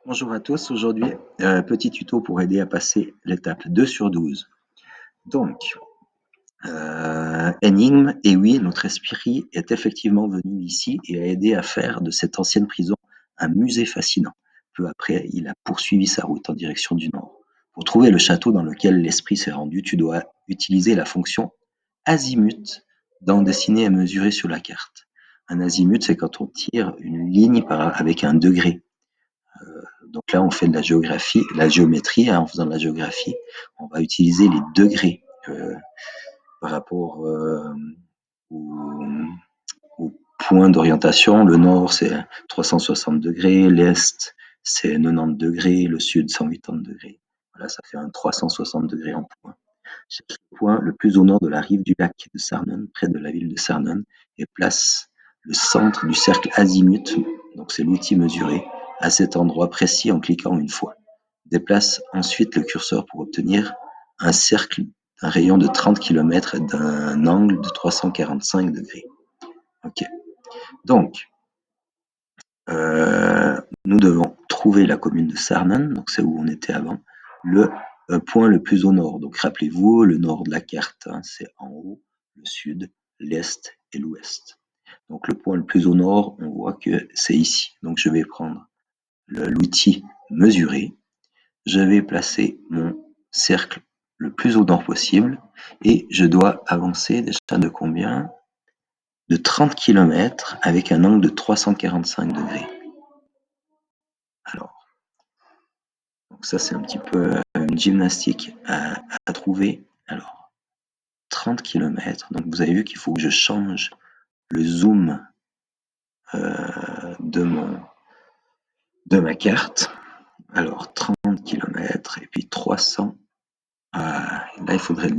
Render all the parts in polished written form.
Bonjour à tous, aujourd'hui, petit tuto pour aider à passer l'étape 2 sur 12. Donc, énigme, et oui, notre esprit est effectivement venu ici et a aidé à faire de cette ancienne prison un musée fascinant. Peu après, il a poursuivi sa route en direction du nord. Pour trouver le château dans lequel l'esprit s'est rendu, tu dois utiliser la fonction azimut dans dessiner et mesurer sur la carte. Un azimut, c'est quand on tire une ligne avec un degré. Donc là, on fait de la géographie, la géométrie, hein, en faisant de la géographie. On va utiliser les degrés par rapport au, au point d'orientation. Le nord, c'est 360 degrés, l'est, c'est 90 degrés, le sud, 180 degrés. Voilà, ça fait un 360 degrés en point. Cherche le point le plus au nord de la rive du lac de Sarnen, près de la ville de Sarnen, et place le centre du cercle azimut, donc c'est l'outil mesuré, à cet endroit précis en cliquant une fois. Déplace ensuite le curseur pour obtenir un cercle d'un rayon de 30 km et d'un angle de 345 degrés. Ok. Donc, nous devons trouver la commune de Sarnen, donc c'est où on était avant, le point le plus au nord. Donc rappelez-vous, le nord de la carte, hein, c'est en haut, le sud, l'est et l'ouest. Donc le point le plus au nord, on voit que c'est ici. Donc je vais prendre l'outil mesurer, je vais placer mon cercle le plus au nord possible et je dois avancer déjà de combien? De 30 km avec un angle de 345 degrés. Alors, donc ça c'est un petit peu une gymnastique à trouver. Alors, 30 km, donc vous avez vu qu'il faut que je change le zoom de ma carte. Alors, 30 km et puis 300. Là, il faudrait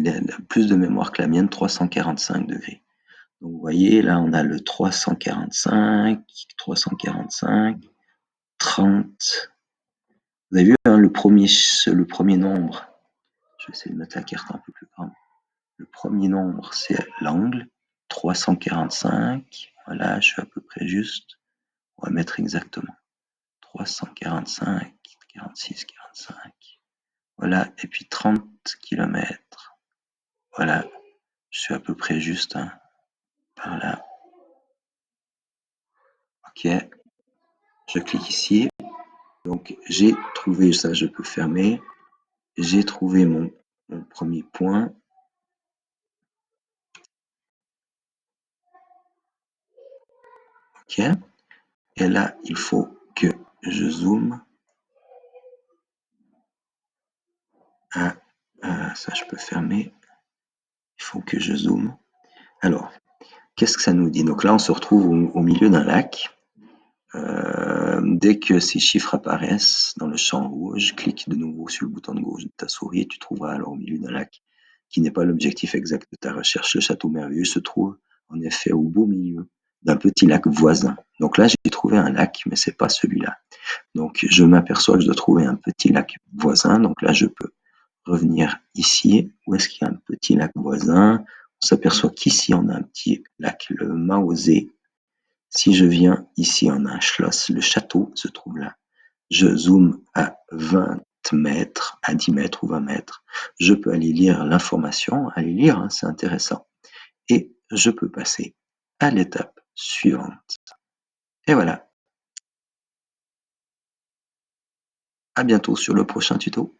plus de mémoire que la mienne, 345 degrés. Donc, vous voyez, là, on a le 345, 30. Vous avez vu, hein, le premier nombre, je vais essayer de mettre la carte un peu plus grande. Le premier nombre, c'est l'angle, 345. Voilà, je suis à peu près juste. On va mettre exactement 345, 46, 45. Voilà, et puis 30 km. Voilà, je suis à peu près juste, hein, par là. Ok, je clique ici. Donc, j'ai trouvé ça, je peux fermer. J'ai trouvé mon premier point. Ok, et là, il faut que je zoome. Ça, je peux fermer. Il faut que je zoome. Alors, qu'est-ce que ça nous dit? Donc là, on se retrouve au milieu d'un lac. Dès que ces chiffres apparaissent dans le champ rouge, clique de nouveau sur le bouton de gauche de ta souris et tu trouveras alors au milieu d'un lac qui n'est pas l'objectif exact de ta recherche. Le château merveilleux se trouve en effet au beau milieu d'un petit lac voisin. Donc là, j'ai trouvé un lac, mais c'est pas celui-là. Donc je m'aperçois que je dois trouver un petit lac voisin. Donc là, je peux revenir ici. Où est-ce qu'il y a un petit lac voisin? On s'aperçoit qu'ici, on a un petit lac, le Maosé. Si je viens ici, on a un Schloss, le château se trouve là. Je zoome à 20 mètres, à 10 mètres ou 20 mètres. Je peux aller lire l'information, aller lire, hein, c'est intéressant. Et je peux passer à l'étape suivante. Et voilà, à bientôt sur le prochain tuto.